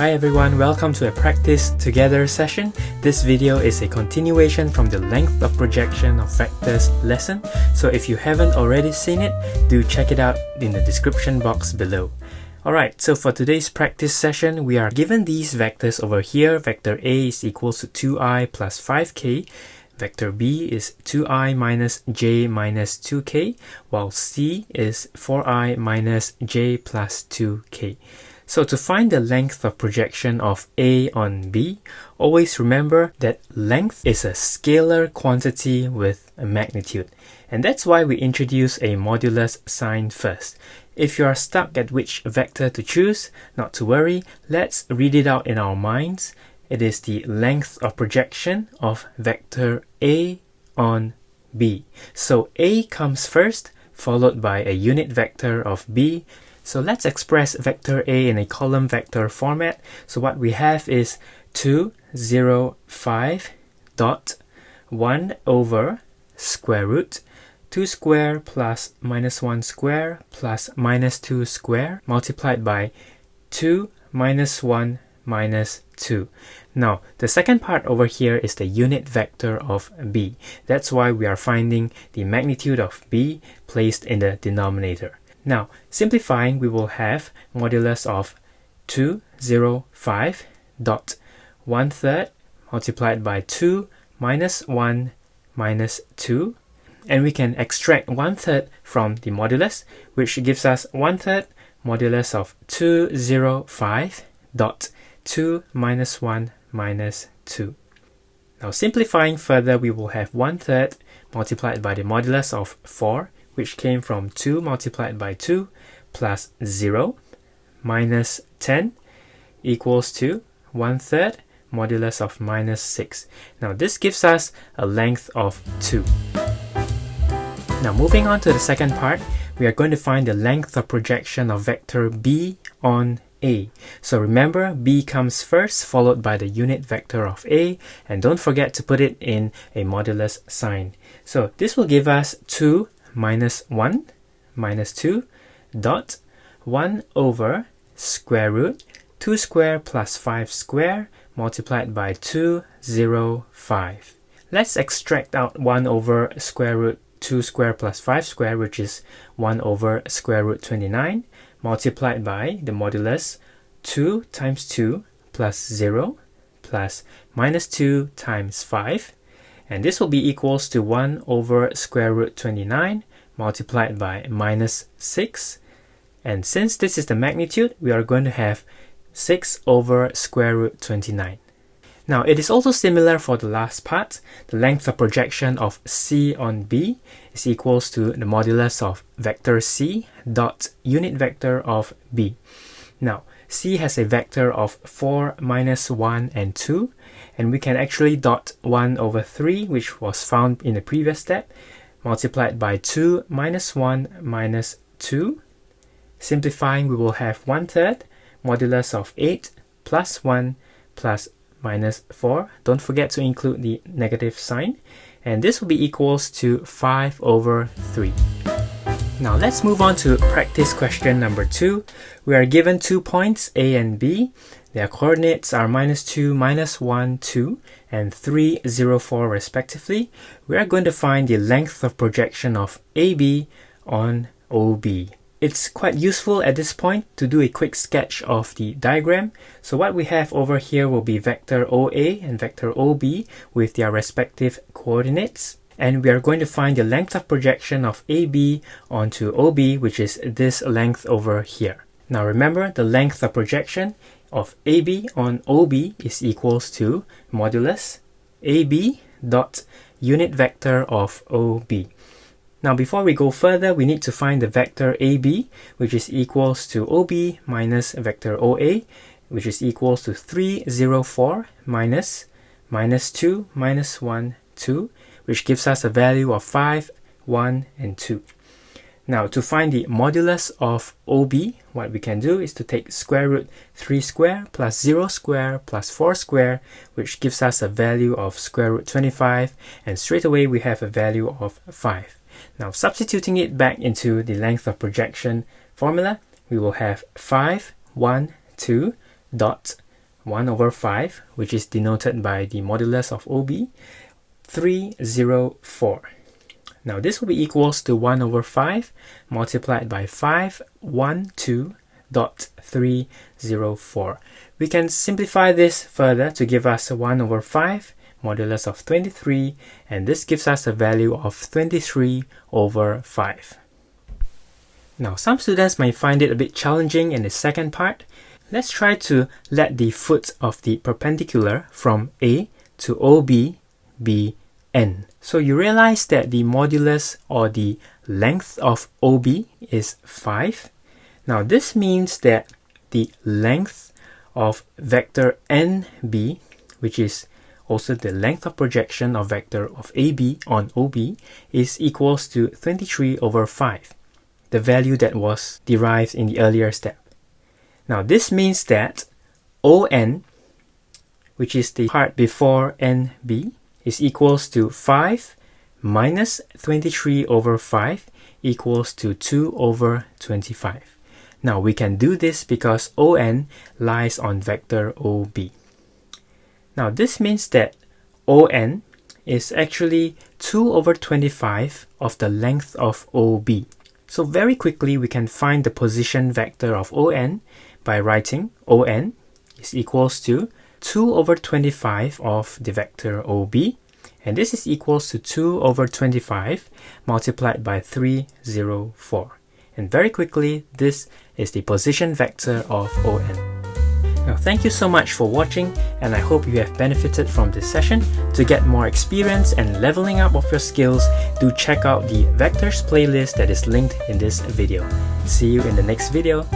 Hi everyone, welcome to a practice together session. This video is a continuation from the length of projection of vectors lesson. So if you haven't already seen it, do check it out in the description box below. Alright, so for today's practice session, we are given these vectors over here. Vector A is equals to 2i plus 5k. Vector B is 2i minus j minus 2k, while C is 4i minus j plus 2k. So to find the length of projection of A on B, always remember that length is a scalar quantity with a magnitude. And that's why we introduce a modulus sign first. If you are stuck at which vector to choose, not to worry, let's read it out in our minds. It is the length of projection of vector A on B. So A comes first, followed by a unit vector of B. So let's express vector A in a column vector format. So what we have is 2, 0, 5 dot 1 over square root 2 square plus minus 1 square plus minus 2 square multiplied by 2 minus 1 minus 2. Now, the second part over here is the unit vector of B. That's why we are finding the magnitude of B placed in the denominator. Now, simplifying, we will have modulus of 2, 0, 5 dot 1/3 multiplied by 2 minus 1 minus 2. And we can extract 1/3 from the modulus, which gives us 1/3 modulus of 2, 0, 5 dot 2 minus 1 minus 2. Now, simplifying further, we will have 1/3 multiplied by the modulus of 4, which came from 2 multiplied by 2 plus 0 minus 10 equals to 1/3 modulus of minus 6. Now this gives us a length of 2. Now moving on to the second part, we are going to find the length of projection of vector B on A. So remember, B comes first, followed by the unit vector of A, and don't forget to put it in a modulus sign. So this will give us 2 minus 1 minus 2 dot 1 over square root 2 square plus 5 square multiplied by 2, 0, 5. Let's extract out 1 over square root 2 square plus 5 square, which is 1 over square root 29, multiplied by the modulus 2 times 2 plus 0 plus minus 2 times 5. And this will be equals to 1 over square root 29 multiplied by minus 6. And since this is the magnitude, we are going to have 6 over square root 29. Now, it is also similar for the last part. The length of projection of C on B is equals to the modulus of vector C dot unit vector of B. Now, C has a vector of 4, minus 1, and 2, and we can actually dot 1 over 3, which was found in the previous step, multiplied by 2 minus 1 minus 2. Simplifying, we will have 1/3 modulus of 8 plus 1 plus minus 4. Don't forget to include the negative sign. And this will be equals to 5 over 3. Now let's move on to practice question number 2. We are given 2 points, A and B. Their coordinates are minus 2, minus 1, 2, and 3, 0, 4 respectively. We are going to find the length of projection of AB on OB. It's quite useful at this point to do a quick sketch of the diagram. So what we have over here will be vector OA and vector OB with their respective coordinates. And we are going to find the length of projection of AB onto OB, which is this length over here. Now remember, the length of projection of AB on OB is equals to modulus AB dot unit vector of OB. Now before we go further, we need to find the vector AB, which is equals to OB minus vector OA, which is equals to 3, 0, 4 minus minus 2, minus 1, 2, which gives us a value of 5, 1, and 2. Now to find the modulus of OB, what we can do is to take square root 3 square plus 0 square plus 4 square, which gives us a value of square root 25, and straight away we have a value of 5. Now substituting it back into the length of projection formula, we will have 5, 1, 2 dot 1 over 5, which is denoted by the modulus of OB, 304. Now this will be equals to 1 over 5 multiplied by 512.304. We can simplify this further to give us 1 over 5 modulus of 23, and this gives us a value of 23 over 5. Now some students might find it a bit challenging in the second part. Let's try to let the foot of the perpendicular from A to OB be n. So you realize that the modulus or the length of OB is 5. Now this means that the length of vector NB, which is also the length of projection of vector of AB on OB, is equals to 23 over 5, the value that was derived in the earlier step. Now this means that ON, which is the part before NB, is equals to 5 minus 23 over 5 equals to 2 over 25. Now we can do this because ON lies on vector OB. Now this means that ON is actually 2 over 25 of the length of OB. So very quickly we can find the position vector of ON by writing ON is equals to 2 over 25 of the vector OB, and this is equals to 2 over 25 multiplied by 304. And very quickly, this is the position vector of ON. Now, thank you so much for watching, and I hope you have benefited from this session. To get more experience and leveling up of your skills, do check out the Vectors playlist that is linked in this video. See you in the next video.